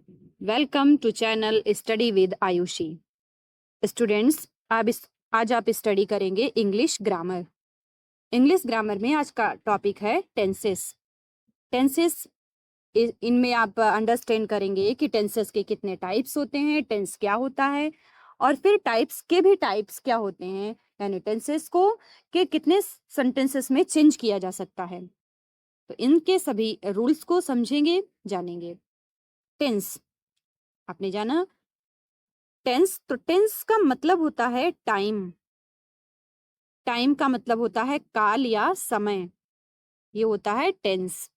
Welcome to channel study with Ayushi. Students, आज आप study करेंगे इंग्लिश ग्रामर। इंग्लिश ग्रामर में आज का टॉपिक है टेंसेस। टेंसेस इनमें आप अंडरस्टैंड करेंगे कि टेंसेस के कितने टाइप्स होते हैं, टेंस क्या होता है, और फिर टाइप्स के भी टाइप्स क्या होते हैं, यानी टेंसेस को के कितने सेंटेंसेस में चेंज किया जा सकता है। तो इनके सभी रूल्स को समझेंगे, जानेंगे। टेंस आपने जाना। टेंस, तो टेंस का मतलब होता है टाइम। टाइम का मतलब होता है काल या समय। ये होता है टेंस,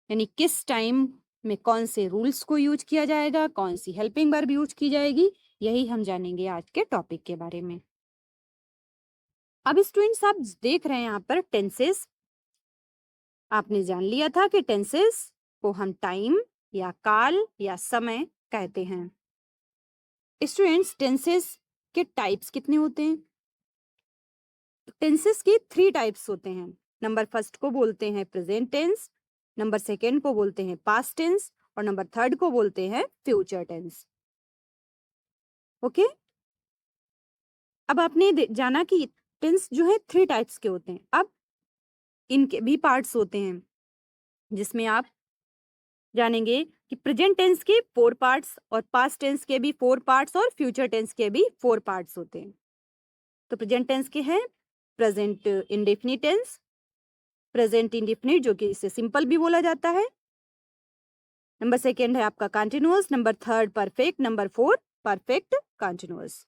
यानी किस टाइम में कौन से रूल्स को यूज किया जाएगा, कौन सी हेल्पिंग वर्ब यूज की जाएगी, यही हम जानेंगे आज के टॉपिक के बारे में। अब स्टूडेंट्स, आप देख रहे हैं यहाँ पर टेंसेस। आपने जान लिया था कि टेंसेस को हम टाइम या काल या समय कहते हैं। स्टूडेंट्स, टेंसेस के टाइप्स कितने होते हैं? टेंसेस की 3 टाइप्स होते हैं। नंबर फर्स्ट को बोलते हैं प्रेजेंट टेंस, नंबर सेकेंड को बोलते हैं पास्ट टेंस, और नंबर थर्ड को बोलते हैं फ्यूचर टेंस। ओके, अब आपने जाना कि टेंस जो है 3 टाइप्स के होते हैं। अब इनके भी पार्ट्स होते हैं, जिसमें आप जानेंगे कि प्रेजेंट टेंस के 4 पार्ट्स, और पास्ट टेंस के भी 4 पार्ट्स, और फ्यूचर टेंस के भी 4 पार्ट्स होते हैं। तो प्रेजेंट टेंस के हैं present indefinite tense, present indefinite जो कि इसे सिंपल भी बोला जाता है, नंबर सेकेंड है आपका continuous, number third perfect, number four perfect continuous.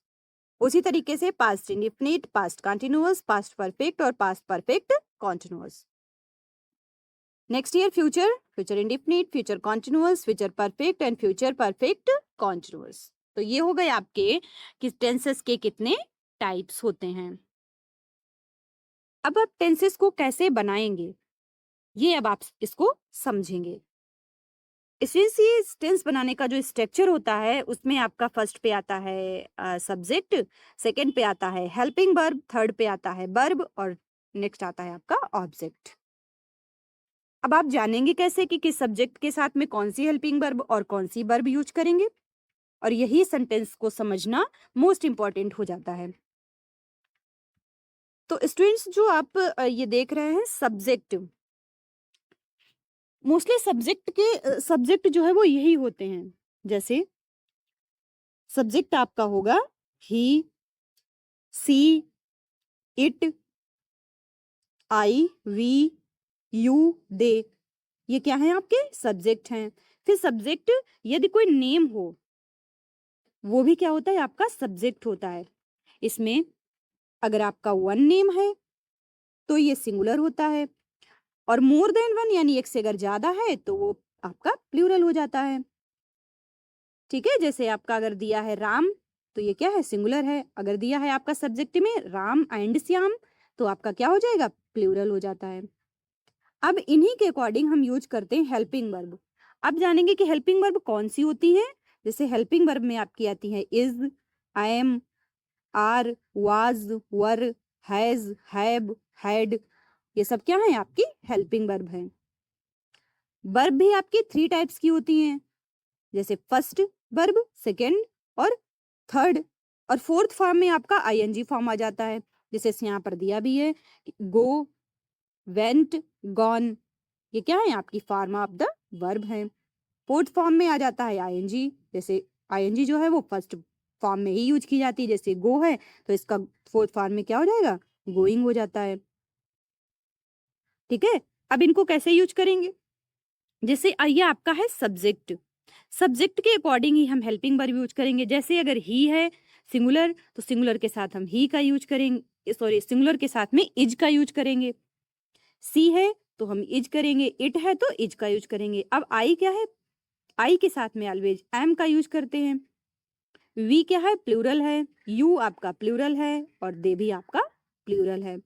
उसी तरीके से past indefinite, past continuous, past perfect और past perfect continuous. Next year future, future indefinite, future continuous, future perfect and future perfect continuous. तो ये हो गए आपके कि टेंसेस के कितने टाइप्स होते हैं। अब आप टेंसेस को कैसे बनाएंगे, ये अब आप इसको समझेंगे। इसलिए टेंस बनाने का जो स्ट्रक्चर होता है, उसमें आपका फर्स्ट पे आता है सब्जेक्ट, सेकंड पे आता है हेल्पिंग वर्ब, थर्ड पे आता है वर्ब, और नेक्स्ट आता है आपका ऑब्जेक्ट। अब आप जानेंगे कैसे कि किस सब्जेक्ट के साथ में कौन सी हेल्पिंग वर्ब और कौन सी वर्ब यूज करेंगे, और यही सेंटेंस को समझना मोस्ट इंपॉर्टेंट हो जाता है। तो स्टूडेंट्स, जो आप ये देख रहे हैं सब्जेक्ट, मोस्टली सब्जेक्ट जो है वो यही होते हैं। जैसे सब्जेक्ट आपका होगा ही, सी, इट, आई, वी, यू, दे। ये क्या है? आपके सब्जेक्ट हैं। फिर सब्जेक्ट यदि कोई नेम हो, वो भी क्या होता है? आपका सब्जेक्ट होता है। इसमें अगर आपका वन नेम है तो ये सिंगुलर होता है, और मोर देन वन यानी एक से अगर ज्यादा है तो वो आपका प्लूरल हो जाता है। ठीक है, जैसे आपका अगर दिया है राम, तो ये क्या है? सिंगुलर है। अगर दिया है आपका सब्जेक्ट में राम एंड श्याम, तो आपका क्या हो जाएगा? प्लूरल हो जाता है। अब इन्हीं के अकॉर्डिंग हम यूज करते हैं हेल्पिंग वर्ब। अब जानेंगे कि हेल्पिंग वर्ब कौन सी होती है। जैसे हेल्पिंग वर्ब में आपकी आती है is, I am, are, was, were, has, have, had. ये सब क्या है? आपकी हेल्पिंग वर्ब है। वर्ब भी आपकी 3 टाइप्स की होती हैं, जैसे फर्स्ट वर्ब, सेकेंड और थर्ड, और फोर्थ फॉर्म में आपका आईएनजी फॉर्म आ जाता है। जैसे यहाँ पर दिया भी है गो, वेंट, गॉन। ये क्या है? आपकी फॉर्म ऑफ द वर्ब है। फोर्थ फॉर्म में आ जाता है आईएनजी। जैसे आईएनजी जो है वो फर्स्ट फॉर्म में ही यूज की जाती है। जैसे गो है तो इसका फोर्थ फॉर्म में क्या हो जाएगा? गोइंग हो जाता है। ठीक है, अब इनको कैसे यूज करेंगे? जैसे ये आपका है सब्जेक्ट। सब्जेक्ट के अकॉर्डिंग ही हम हेल्पिंग वर्ब यूज करेंगे। जैसे अगर ही है सिंगुलर, तो सिंगुलर के साथ हम ही का यूज करेंगे, सॉरी, सिंगुलर के साथ में इज का यूज करेंगे। सी है तो हम इज करेंगे, इट है तो इज का यूज करेंगे। अब आई क्या है? आई के साथ में ऑलवेज एम का यूज करते हैं। वी क्या है? प्लूरल है। यू आपका प्लूरल है, और दे भी आपका प्लूरल है।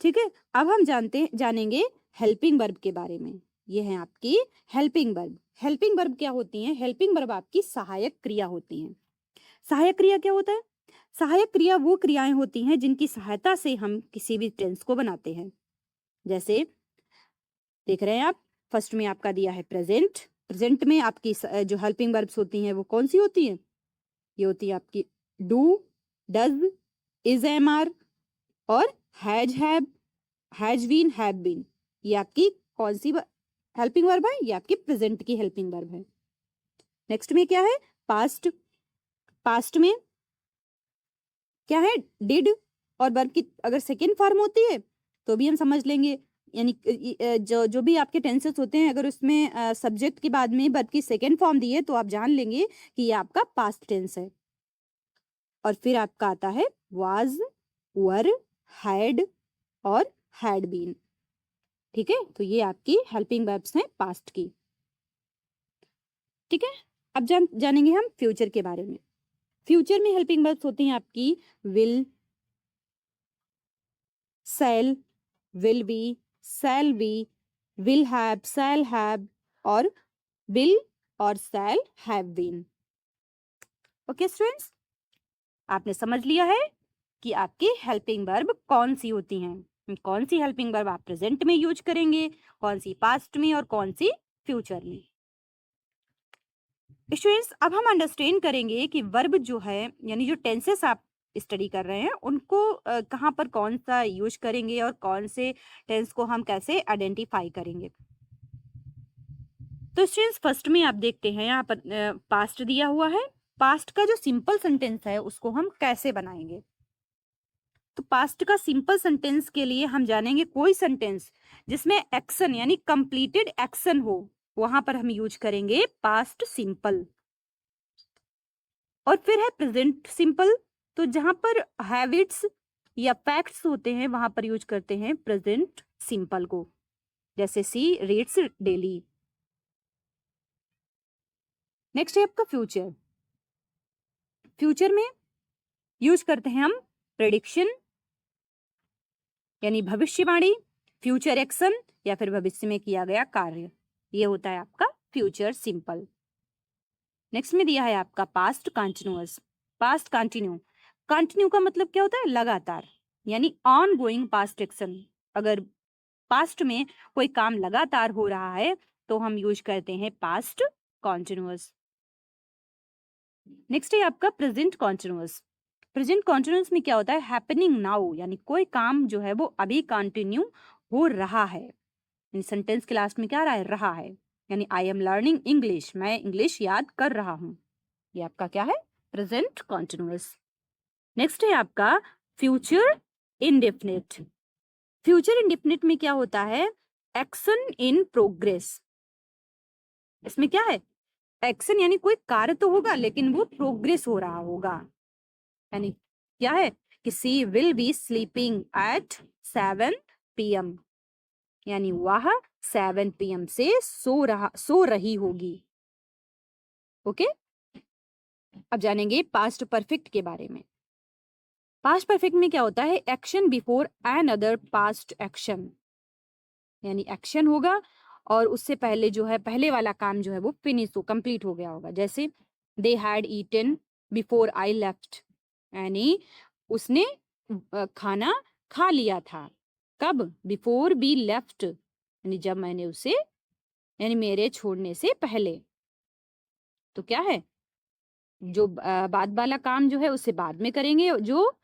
ठीक है, अब हम जानेंगे हेल्पिंग वर्ब के बारे में। ये है आपकी हेल्पिंग वर्ब। हेल्पिंग वर्ब क्या होती है? हेल्पिंग वर्ब आपकी सहायक क्रिया होती हैं। सहायक क्रिया क्या होता है? सहायक क्रिया वो क्रियाएं होती हैं जिनकी सहायता से हम किसी भी टेंस को बनाते हैं। जैसे देख रहे हैं आप, फर्स्ट में आपका दिया है प्रेजेंट, प्रेजेंट में आपकी जो हेल्पिंग वर्ब्स होती हैं वो कौन सी होती हैं? ये होती है आपकी do, does, is, am, are और has, have, has been, have been. ये आपकी कौन सी हेल्पिंग वर्ब है? ये आपकी प्रेजेंट की हेल्पिंग वर्ब है। नेक्स्ट में क्या है? पास्ट। पास्ट में क्या है? डिड, और वर्ब की अगर सेकेंड फॉर्म होती है तो भी हम समझ लेंगे, यानी जो भी आपके टेंसेस होते हैं, अगर उसमें सब्जेक्ट के बाद में वर्ब की सेकेंड फॉर्म दी है तो आप जान लेंगे कि ये आपका पास्ट टेंस है। और फिर आपका आता है वाज, वर, हैड और हैड बीन। ठीक है, तो ये आपकी हेल्पिंग वर्ब्स हैं पास्ट की। ठीक है, अब जानेंगे हम फ्यूचर के बारे में। फ्यूचर में हेल्पिंग वर्ब्स होती हैं आपकी will, shall, will be, shall be, will have, shall have और विल और shall have been. Okay students, आपने समझ लिया है कि आपकी हेल्पिंग वर्ब कौन सी होती हैं, कौन सी हेल्पिंग वर्ब आप प्रेजेंट में यूज करेंगे, कौन सी पास्ट में और कौन सी फ्यूचर में। स्टूडेंट्स, अब हम अंडरस्टैंड करेंगे कि वर्ब जो है, यानी जो टेंसेस आप स्टडी कर रहे हैं उनको कहाँ पर कौन सा यूज करेंगे और कौन से टेंस को हम कैसे आइडेंटिफाई करेंगे। तो स्टूडेंट्स, फर्स्ट में आप देखते हैं यहाँ पर पास्ट दिया हुआ है। पास्ट का जो सिंपल सेंटेंस है उसको हम कैसे बनाएंगे। तो पास्ट का सिंपल सेंटेंस के लिए हम जानेंगे कोई सेंटेंस जिसमें एक्शन यानी कंप्लीटेड एक्शन हो, वहां पर हम यूज करेंगे पास्ट सिंपल। और फिर है प्रेजेंट सिंपल, तो जहां पर हैबिट्स या फैक्ट्स होते हैं वहां पर यूज करते हैं प्रेजेंट सिंपल को, जैसे सी रीड्स डेली। नेक्स्ट है आपका फ्यूचर। फ्यूचर में यूज करते हैं हम प्रेडिक्शन यानी भविष्यवाणी, फ्यूचर एक्शन या फिर भविष्य में किया गया कार्य, ये होता है आपका फ्यूचर सिंपल। नेक्स्ट में दिया है आपका past continuous. Past continue, continue का मतलब क्या होता है? लगातार, यानी ऑन गोइंग पास्ट एक्शन। अगर पास्ट में कोई काम लगातार हो रहा है तो हम यूज करते हैं पास्ट कंटिन्यूअस। नेक्स्ट है आपका प्रेजेंट कंटिन्यूअस। प्रेजेंट कॉन्टिन्यूस में क्या होता है? हैपनिंग नाउ, यानी कोई काम जो है वो अभी कंटिन्यू हो रहा है। सेंटेंस के लास्ट में क्या रहा है, यानी आई एम लर्निंग इंग्लिश, मैं इंग्लिश याद कर रहा हूं। ये आपका क्या है? Present continuous. नेक्स्ट है आपका फ्यूचर इंडेफिनिट। फ्यूचर इंडेफिनिट में क्या होता है? Action in progress. इसमें क्या है? एक्शन यानी कोई कार्य तो होगा लेकिन वो प्रोग्रेस हो रहा होगा, यानी क्या है कि she will be sleeping at 7 PM, यानी वह 7 PM से सो रही होगी। ओके, अब जानेंगे पास्ट परफेक्ट के बारे में। पास्ट परफेक्ट में क्या होता है? Action before N other past action, यानी एक्शन होगा और उससे पहले जो है पहले वाला काम जो है वो फिनिश हो, कंप्लीट हो गया होगा। जैसे they had eaten before I left, यानी उसने खाना खा लिया था। कब? बिफोर बी लेफ्ट, यानी जब मैंने उसे, यानी मेरे छोड़ने से पहले। तो क्या है? जो बाद वाला काम जो है उसे बाद में करेंगे, जो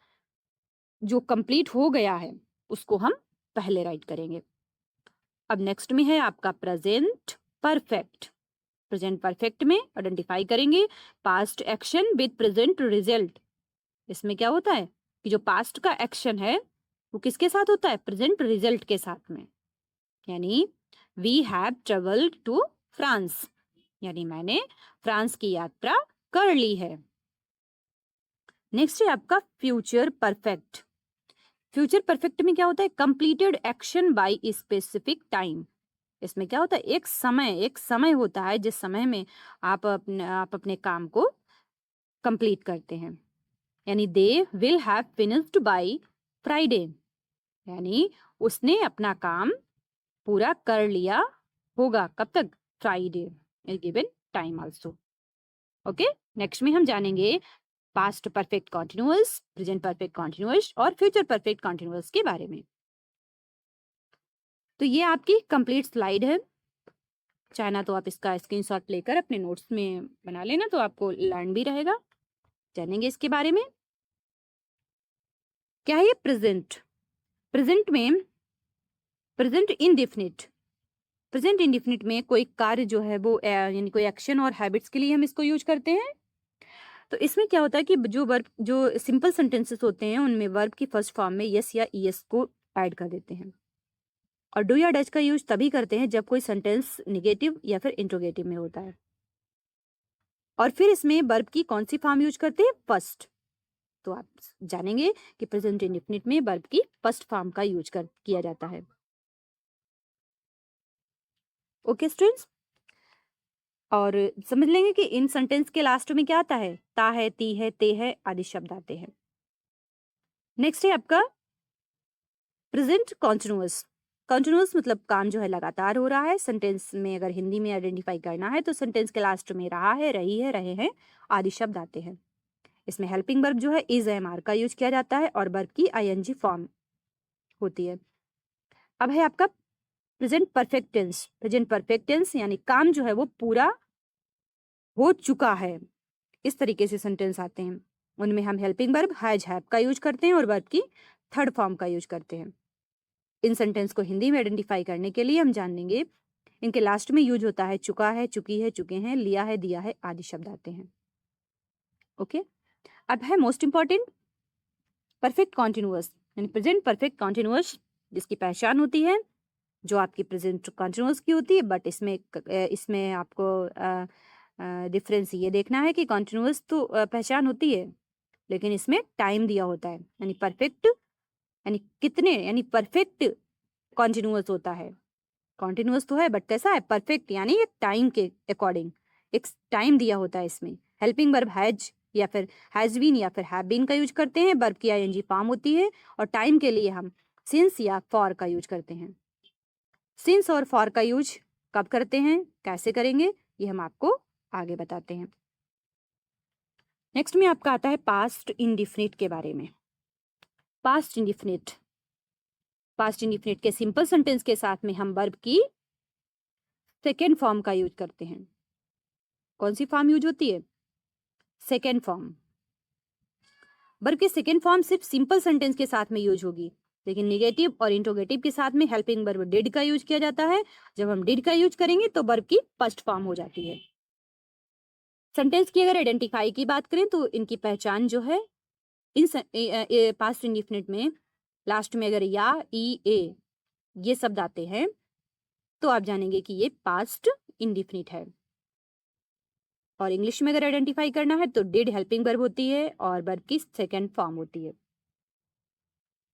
जो कंप्लीट हो गया है उसको हम पहले राइट करेंगे। अब नेक्स्ट में है आपका प्रेजेंट परफेक्ट। प्रेजेंट परफेक्ट में आइडेंटिफाई करेंगे past action with present result. इसमें क्या होता है कि जो पास्ट का एक्शन है वो किसके साथ होता है? प्रेजेंट रिजल्ट के साथ में, यानी we have travelled to France, यानी मैंने फ्रांस की यात्रा कर ली है। नेक्स्ट है आपका फ्यूचर परफेक्ट। फ्यूचर परफेक्ट में क्या होता है? Completed action by specific time. इसमें क्या होता है? एक समय होता है जिस समय में आप अपने काम को कंप्लीट करते हैं, यानी they will have finished by Friday, यानी उसने अपना काम पूरा कर लिया होगा। कब तक? Friday, given time also. Okay, next में हम जानेंगे past perfect continuous, present perfect continuous और फ्यूचर परफेक्ट कॉन्टिन्यूअस के बारे में। तो ये आपकी कंप्लीट स्लाइड है। चाहना तो आप इसका स्क्रीनशॉट लेकर अपने नोट्स में बना लेना, तो आपको लर्न भी रहेगा। जानेंगे इसके बारे में। क्या है ये प्रेजेंट? प्रेजेंट में प्रेजेंट इंडेफिनिट, प्रेजेंट इंडेफिनिट में कोई कार्य जो है वो यानी कोई एक्शन और हैबिट्स के लिए हम इसको यूज करते हैं। तो इसमें क्या होता है कि जो वर्ब, जो सिंपल सेंटेंसेस होते हैं उनमें वर्ब की फर्स्ट फॉर्म में यस या ईएस को ऐड कर देते हैं। और डू या डज का यूज तभी करते हैं जब कोई सेंटेंस निगेटिव या फिर इंट्रोगेटिव में होता है। और फिर इसमें वर्ब की कौन सी फॉर्म यूज करते हैं? फर्स्ट। तो आप जानेंगे कि प्रेजेंट इंडेफिनिट में वर्ब की फर्स्ट फॉर्म का यूज किया जाता है। ओके स्टूडेंट्स, और समझ लेंगे कि इन सेंटेंस के लास्ट में क्या आता है? ता है, ती है, ते है आदि शब्द आते हैं। नेक्स्ट है आपका प्रेजेंट कॉन्टिन्यूअस। कॉन्टिन्यूअस मतलब काम जो है लगातार हो रहा है। सेंटेंस में अगर हिंदी में आइडेंटिफाई करना है तो सेंटेंस के लास्ट में रहा है, रही है, रहे हैं आदि शब्द आते हैं। इसमें हेल्पिंग वर्ब जो है इज एम आर का यूज किया जाता है और वर्ब की आईएनजी फॉर्म होती है। अब है आपका present perfect tense. Present perfect tense यानी काम जो है वो पूरा हो चुका है, इस तरीके से सेंटेंस आते हैं। उनमें हम हेल्पिंग वर्ब हैज, हैव का यूज करते हैं और वर्ब की थर्ड फॉर्म का यूज करते हैं। इन सेंटेंस को हिंदी में आइडेंटिफाई करने के लिए हम जान लेंगे इनके लास्ट में यूज होता है चुका है, चुकी है, चुके हैं, लिया है, दिया है आदि शब्द आते हैं। ओके, अब है मोस्ट इंपॉर्टेंट परफेक्ट कॉन्टिन्यूअस, यानी प्रेजेंट परफेक्ट कॉन्टिन्यूअस, जिसकी पहचान होती है जो आपकी प्रेजेंट कॉन्टिन्यूअस की होती है। बट इसमें आपको डिफरेंस ये देखना है कि कॉन्टिन्यूअस तो पहचान होती है लेकिन इसमें टाइम दिया होता है। यानी परफेक्ट यानी कितने, यानी परफेक्ट कॉन्टिन्यूअस होता है। कॉन्टिन्यूअस तो है बट कैसा है? परफेक्ट, यानी एक टाइम के अकॉर्डिंग एक टाइम दिया होता है इसमें। हेल्पिंग वर्ब हैज या फिर हैज बीन या फिर हैव बीन का यूज करते हैं। वर्ब की आईएनजी फॉर्म होती है और टाइम के लिए हम सिंस या फॉर का यूज करते हैं। सिंस और फॉर का यूज कब करते हैं, कैसे करेंगे, ये हम आपको आगे बताते हैं। नेक्स्ट में आपका आता है पास्ट इंडिफिनिट के बारे में। पास्ट इंडिफिनिट, पास्ट इंडिफिनिट के सिंपल सेंटेंस के साथ में हम वर्ब की सेकेंड फॉर्म का यूज करते हैं। कौन सी फॉर्म यूज होती है? Second form. वर्ब की सेकेंड फॉर्म सिर्फ सिंपल सेंटेंस के साथ में यूज होगी, लेकिन निगेटिव और इंट्रोगेटिव के साथ में हेल्पिंग वर्ब डिड का यूज किया जाता है। जब हम डिड का यूज करेंगे तो वर्ब की फर्स्ट फॉर्म हो जाती है। सेंटेंस की अगर आइडेंटिफाई की बात करें तो इनकी पहचान जो है इन पास्ट इंडिफिनिट में लास्ट में अगर या, ई, ए ये शब्द आते हैं तो आप जानेंगे कि ये पास्ट इंडिफिनिट है। और इंग्लिश में अगर आइडेंटिफाई करना है तो डिड हेल्पिंग वर्ब होती है और वर्ब की सेकेंड फॉर्म होती है।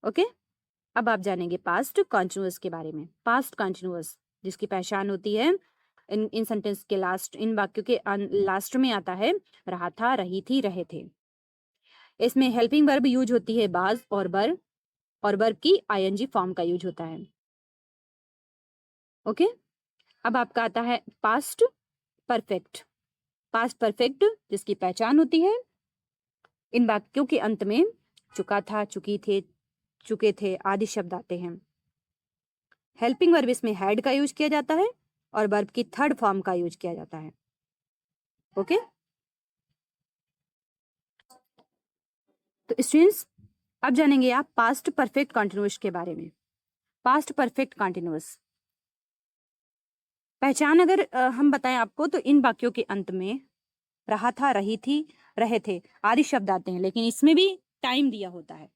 ओके, अब आप जानेंगे पास्ट कॉन्टिन्यूअस के बारे में। पास्ट कॉन्टिन्यूअस जिसकी पहचान होती है इन सेंटेंस के लास्ट, इन वाक्यों के लास्ट में आता है रहा था, रही थी, रहे थे। इसमें हेल्पिंग वर्ब यूज होती है बाज और बर और वर्ब की आईएनजी फॉर्म का यूज होता है। ओके, अब आपका आता है पास्ट परफेक्ट। पास्ट परफेक्ट जिसकी पहचान होती है इन वाक्यों के अंत में चुका था, चुकी थे, चुके थे आदि शब्द आते हैं। हेल्पिंग वर्ब इसमें हैड का यूज किया जाता है और वर्ब की थर्ड फॉर्म का यूज किया जाता है। ओके, तो स्टूडेंट्स अब जानेंगे आप पास्ट परफेक्ट कॉन्टिन्यूअस के बारे में। पास्ट परफेक्ट कॉन्टिन्यूअस पहचान अगर हम बताएं आपको तो इन वाक्यों के अंत में रहा था, रही थी, रहे थे आदि शब्द आते हैं, लेकिन इसमें भी टाइम दिया होता है।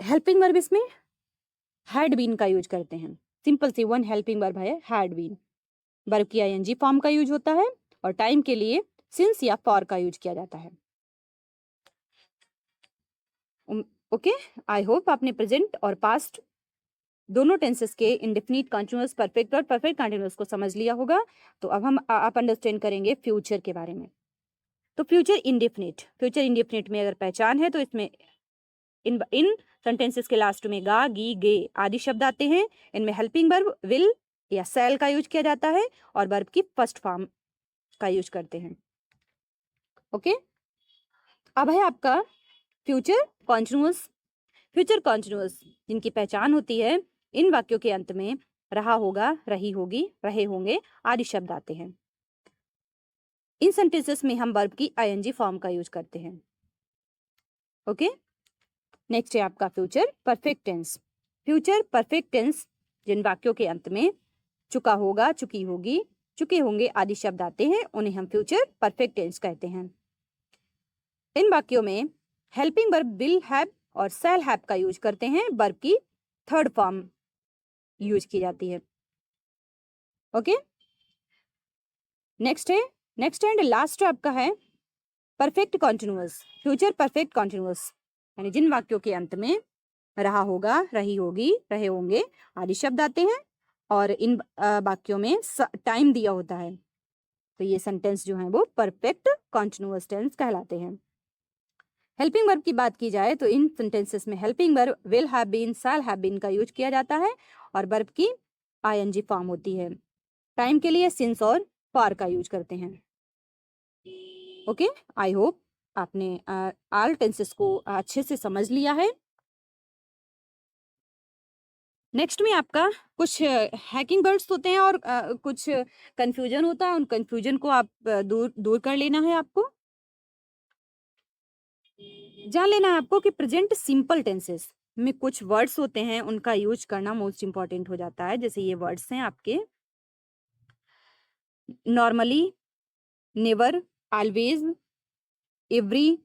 हेल्पिंग वर्ब इसमें हैड बीन का यूज करते हैं। सिंपल सी वन हेल्पिंग वर्ब है हैड बीन। वर्ब की आईएनजी फॉर्म का यूज होता है और टाइम के लिए सिंस या फॉर का यूज किया जाता है। ओके, आई होप आपने प्रेजेंट और पास्ट दोनों टेंसेस के इंडेफिनिट, कॉन्टिन्यूअस, परफेक्ट और परफेक्ट कॉन्टिन्यूअस को समझ लिया होगा। तो अब हम आप अंडरस्टैंड करेंगे फ्यूचर के बारे में। तो फ्यूचर इंडेफिनिट, फ्यूचर इंडेफिनिट में अगर पहचान है तो इसमें इन सेंटेंसेस के लास्ट में गा, गी, गे आदि शब्द आते हैं। इनमें हेल्पिंग वर्ब विल या सेल का यूज किया जाता है और वर्ब की फर्स्ट फॉर्म का यूज करते हैं। ओके, अब है आपका फ्यूचर कॉन्टिन्यूअस। फ्यूचर कॉन्टिन्यूअस जिनकी पहचान होती है इन वाक्यों के अंत में रहा होगा, रही होगी, रहे होंगे आदि शब्द आते हैं। इन सेंटेंसेस में हम वर्ब की आईएनजी फॉर्म का यूज करते हैं। ओके, नेक्स्ट है आपका future perfect tense. Future perfect tense जिन वाक्यों के अंत में चुका होगा, चुकी होगी, चुके होंगे आदि शब्द आते हैं, उन्हें हम फ्यूचर परफेक्ट टेंस कहते हैं। इन वाक्यों में हेल्पिंग वर्ब विल हैव और शैल हैव का यूज करते हैं, वर्ब की थर्ड फॉर्म यूज की जाती है। ओके, नेक्स्ट एंड लास्ट आपका है perfect continuous. Future perfect continuous यानी जिन वाक्यों के अंत में रहा होगा, रही होगी, रहे होंगे आदि शब्द आते हैं और इन वाक्यों में टाइम दिया होता है, तो ये सेंटेंस जो है वो परफेक्ट कॉन्टिन्यूअस टेंस कहलाते हैं। हेल्पिंग वर्ब की बात की जाए तो इन सेंटेंसेस में helping verb will have been, shall have been का यूज किया जाता है और वर्ब की आईएनजी फॉर्म होती है। टाइम के लिए सिंस और फॉर का यूज करते हैं। ओके, आई होप आपने ऑल टेंसेस को अच्छे से समझ लिया है। नेक्स्ट में आपका कुछ हैकिंग वर्ड्स होते हैं और कुछ कंफ्यूजन होता है, उन कंफ्यूजन को आप दूर कर लेना है। आपको जान लेना है आपको कि प्रेजेंट सिंपल टेंसेस में कुछ वर्ड्स होते हैं, उनका यूज करना मोस्ट इंपॉर्टेंट हो जाता है। जैसे ये वर्ड्स हैं आपके normally, never, always, every,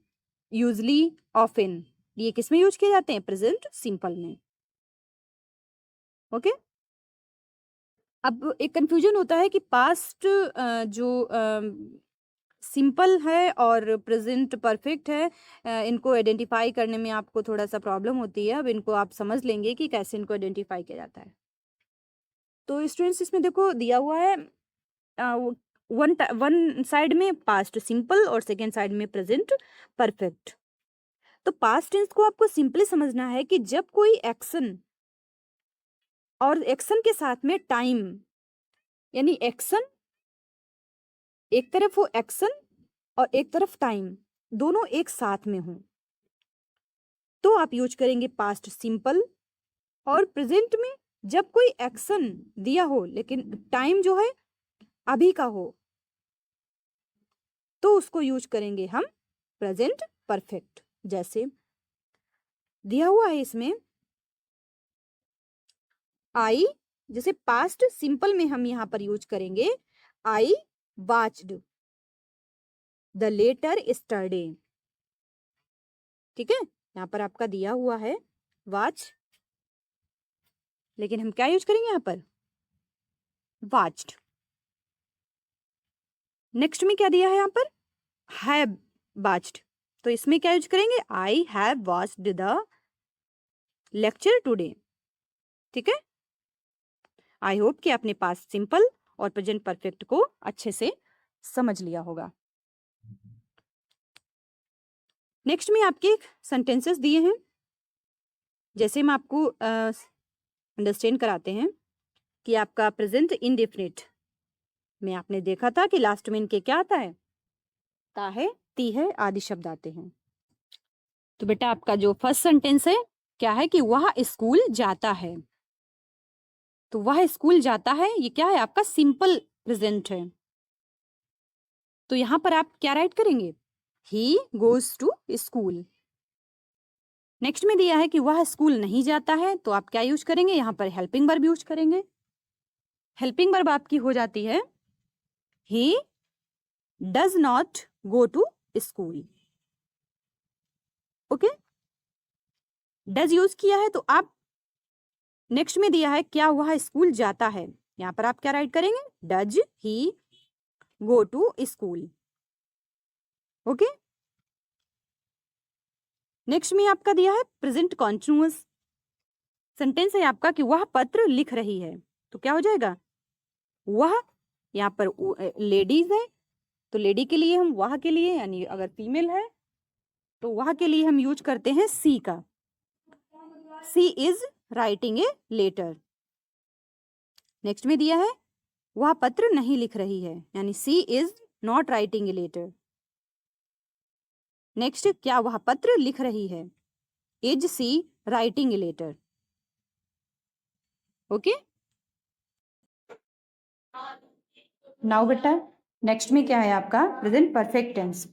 usually, often. ये किस में यूज किए जाते हैं? प्रेजेंट सिंपल में। ओके, अब एक कंफ्यूजन होता है कि पास्ट जो सिंपल है और प्रेजेंट परफेक्ट है, इनको आइडेंटिफाई करने में आपको थोड़ा सा प्रॉब्लम होती है। अब इनको आप समझ लेंगे कि कैसे इनको आइडेंटिफाई किया जाता है। तो स्टूडेंट्स इसमें देखो दिया हुआ है वन साइड में पास्ट सिंपल और सेकेंड साइड में प्रेजेंट परफेक्ट। तो पास्ट टेंस को आपको सिंपली समझना है कि जब कोई एक्शन और एक्शन के साथ में टाइम, यानी एक्शन एक तरफ हो, एक्शन और एक तरफ टाइम, दोनों एक साथ में हो, तो आप यूज करेंगे पास्ट सिंपल। और प्रेजेंट में जब कोई एक्शन दिया हो लेकिन टाइम जो है अभी का हो, तो उसको यूज करेंगे हम प्रेजेंट परफेक्ट। जैसे दिया हुआ है इसमें आई, जैसे पास्ट सिंपल में हम यहां पर यूज करेंगे I watched the letter yesterday. ठीक है, यहां पर आपका दिया हुआ है वॉच, लेकिन हम क्या यूज करेंगे यहां पर? वॉच्ड। नेक्स्ट में क्या दिया है यहां पर? हैव वॉच्ड, तो इसमें क्या यूज करेंगे? I have watched the lecture today. ठीक है, आई होप कि आपने पास्ट सिंपल और प्रेजेंट परफेक्ट को अच्छे से समझ लिया होगा। नेक्स्ट में आपके सेंटेंसेस दिए हैं, जैसे हम आपको अंडरस्टैंड कराते हैं कि आपका प्रेजेंट इंडेफिनिट में आपने देखा था कि लास्ट में इनके क्या आता है? ता है, ती है आदि शब्द आते हैं। तो बेटा आपका जो फर्स्ट सेंटेंस है क्या है कि वह स्कूल जाता है। तो वह स्कूल जाता है, ये क्या है? आपका सिंपल प्रेजेंट है। तो यहां पर आप क्या राइट करेंगे? He goes to school. Next में दिया है कि वह स्कूल नहीं जाता है, तो आप क्या यूज करेंगे? यहां पर हेल्पिंग वर्ब यूज करेंगे। हेल्पिंग वर्ब आपकी हो जाती है he does not go to school. Okay, does use किया है, तो आप नेक्स्ट में दिया है क्या वह स्कूल जाता है, यहां पर आप क्या राइट करेंगे? Does he go to school. Okay, next में आपका दिया है प्रेजेंट कॉन्टिन्यूअस सेंटेंस है आपका कि वह पत्र लिख रही है, तो क्या हो जाएगा? वह, यहाँ पर लेडीज है तो लेडी के लिए हम वह के लिए, यानी अगर फीमेल है तो वह के लिए हम यूज करते हैं सी का। She is writing a letter. Next में दिया है वह पत्र नहीं लिख रही है, यानी she is not writing a letter. Next, क्या वह पत्र लिख रही है? Is she writing a letter. Okay, now बेटा नेक्स्ट में क्या है आपका present perfect tense.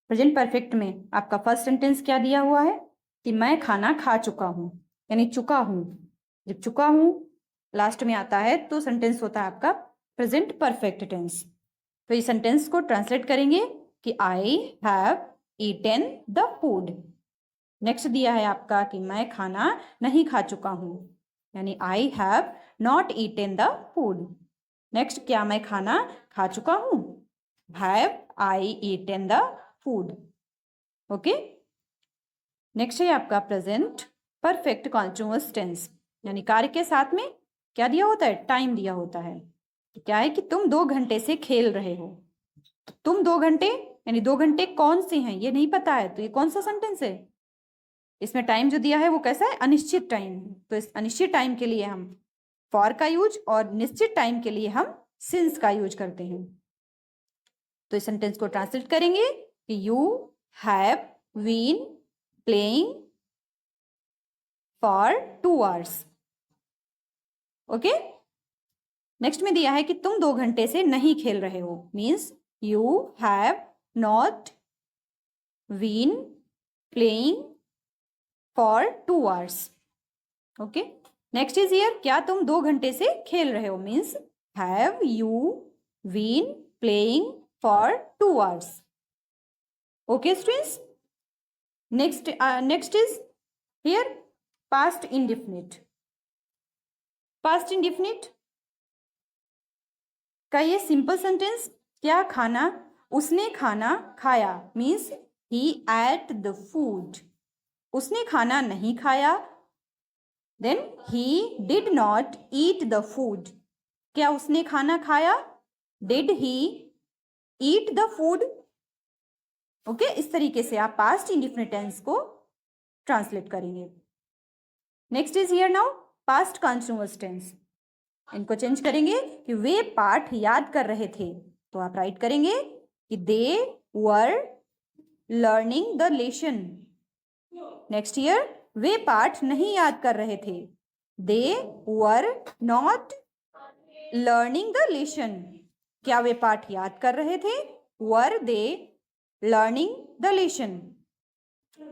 Present perfect में आपका फर्स्ट सेंटेंस क्या दिया हुआ है कि मैं खाना खा चुका हूं, यानी चुका हूं। जब चुका हूं लास्ट में आता है तो सेंटेंस होता है आपका प्रेजेंट परफेक्ट टेंस। तो इस सेंटेंस को ट्रांसलेट करेंगे कि I have eaten the food. Next दिया है आपका कि मैं खाना नहीं खा चुका हूं, यानी I have not eaten the food. Next क्या मैं खाना खा चुका हूं, have I eaten the food. Okay. Next है आपका प्रेजेंट परफेक्ट कॉन्टिन्यूअस टेंस, यानी कार्य के साथ में क्या दिया होता है, टाइम दिया होता है। तो क्या है कि तुम 2 घंटे से खेल रहे हो। तो तुम 2 घंटे यानी 2 घंटे कौन से हैं ये नहीं पता है, तो ये कौन सा सेंटेंस है। इसमें टाइम जो दिया है वो कैसा है, अनिश्चित टाइम है। तो इस अनिश्चित टाइम के लिए हम फॉर का यूज और निश्चित टाइम के लिए हम सिंस का यूज करते हैं। तो इस सेंटेंस को ट्रांसलेट करेंगे कि you have been playing for 2 hours. Okay. Next में दिया है कि तुम 2 घंटे से नहीं खेल रहे हो, means you have not been playing for 2 hours. Okay. Next is here, क्या तुम 2 घंटे से खेल रहे हो, means have you been playing for 2 hours. Okay students. Next is here past indefinite. Past indefinite का ये सिंपल सेंटेंस, क्या खाना, उसने खाना खाया, means he ate the food. उसने खाना नहीं खाया, then he did not eat the food. क्या उसने खाना खाया, did he eat the food. Okay. इस तरीके से आप पास्ट इंडेफिनिट टेंस को ट्रांसलेट करेंगे। Next is here now past continuous tense. इनको चेंज करेंगे कि वे पाठ याद कर रहे थे, तो आप राइट करेंगे कि they were learning the lesson. Next year वे पाठ नहीं याद कर रहे थे, they were not learning the lesson. क्या वे पाठ याद कर रहे थे, were they learning the lesson.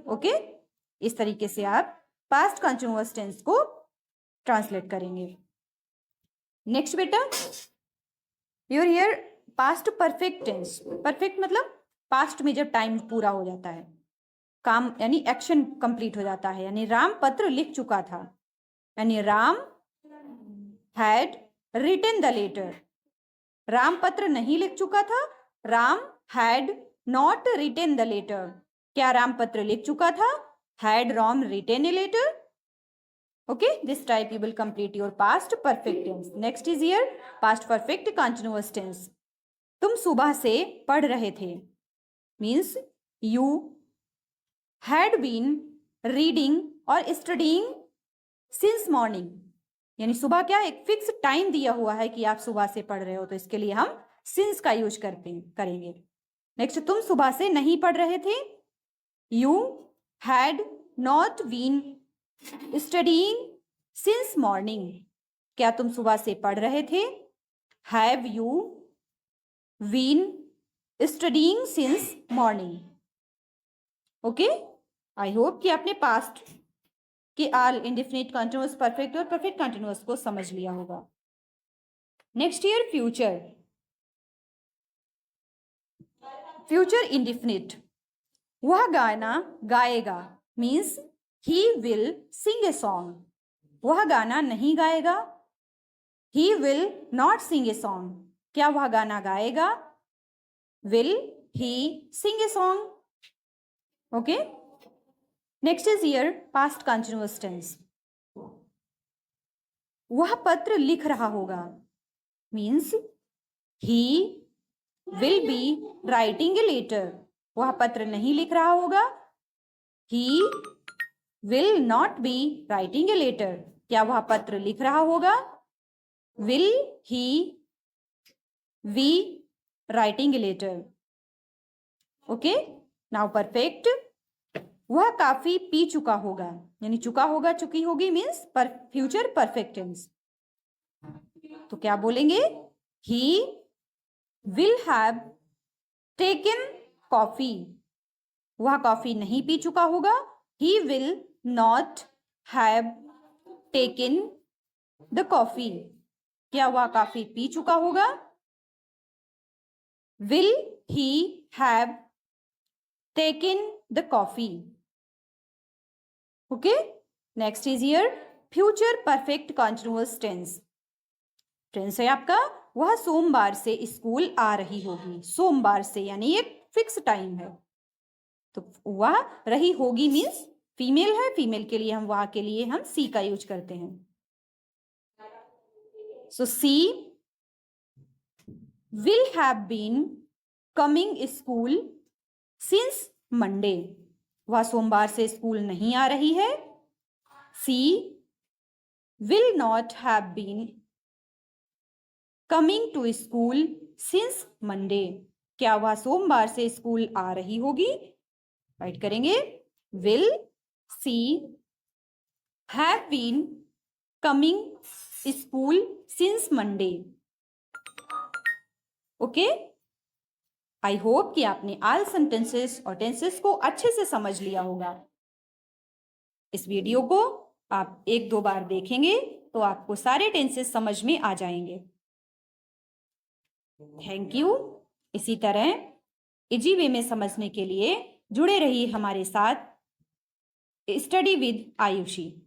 Okay. इस तरीके से आप पास्ट कंटिन्यूअस टेंस को ट्रांसलेट करेंगे। नेक्स्ट बेटा your here past perfect tense. Perfect मतलब पास्ट में जब टाइम पूरा हो जाता है, काम यानी एक्शन कंप्लीट हो जाता है, यानी राम पत्र लिख चुका था, यानी Ram had written the letter. Ram पत्र नहीं लिख चुका था, Ram had not written the letter. क्या राम पत्र लिख चुका था, had Ram written a letter. Okay, this type you will complete your past perfect tense. Next is here past perfect continuous tense. तुम सुबह से पढ़ रहे थे, means you had been reading और studying since morning. यानी सुबह क्या एक फिक्स टाइम दिया हुआ है कि आप सुबह से पढ़ रहे हो, तो इसके लिए हम since का यूज करेंगे। नेक्स्ट, तुम सुबह से नहीं पढ़ रहे थे, you had not been studying since morning. क्या तुम सुबह से पढ़ रहे थे, have you been studying since morning. Okay. I hope कि आपने पास्ट के आल इंडेफिनिट कंटिन्यूअस परफेक्ट और परफेक्ट कंटिन्यूअस को समझ लिया होगा। Next year future. Future indefinite, वह गाना गाएगा, means he will sing a song. वह गाना नहीं गाएगा, he will not sing a song. क्या वह गाना गाएगा, will he sing a song. Okay. Next is here past continuous tense. वह पत्र लिख रहा होगा, means he will be writing a letter. वह पत्र नहीं लिख रहा होगा, he will not be writing a letter. क्या वह पत्र लिख रहा होगा, will he be writing a letter. Okay. Now perfect, वह काफी पी चुका होगा, यानी चुका होगा चुकी होगी मीन्स फ्यूचर परफेक्ट टेंस। तो क्या बोलेंगे, he will have taken coffee. वह कॉफी नहीं पी चुका होगा. He will not have taken the coffee. क्या वह कॉफी पी चुका होगा? Will he have taken the coffee? Okay. Next is here future perfect continuous tense. Tense है आपका वह सोमवार से स्कूल आ रही होगी. सोमवार से यानी एक फिक्स टाइम है. तो वह रही होगी मीन्स फीमेल है. फीमेल के लिए हम वह के लिए हम सी का यूज करते हैं. So she will have been coming school since Monday. वह सोमवार से स्कूल नहीं आ रही है. She will not have been coming to school since Monday. क्या वह सोमवार से स्कूल आ रही होगी? राइट करेंगे. Will she have been coming school since Monday. Okay. I hope कि आपने ऑल सेंटेंसेस और टेंसेस को अच्छे से समझ लिया होगा. इस वीडियो को आप 1-2 बार देखेंगे तो आपको सारे टेंसेस समझ में आ जाएंगे. Thank you. इसी तरह इजी वे में समझने के लिए जुड़े रहिए हमारे साथ स्टडी विद आयुषी.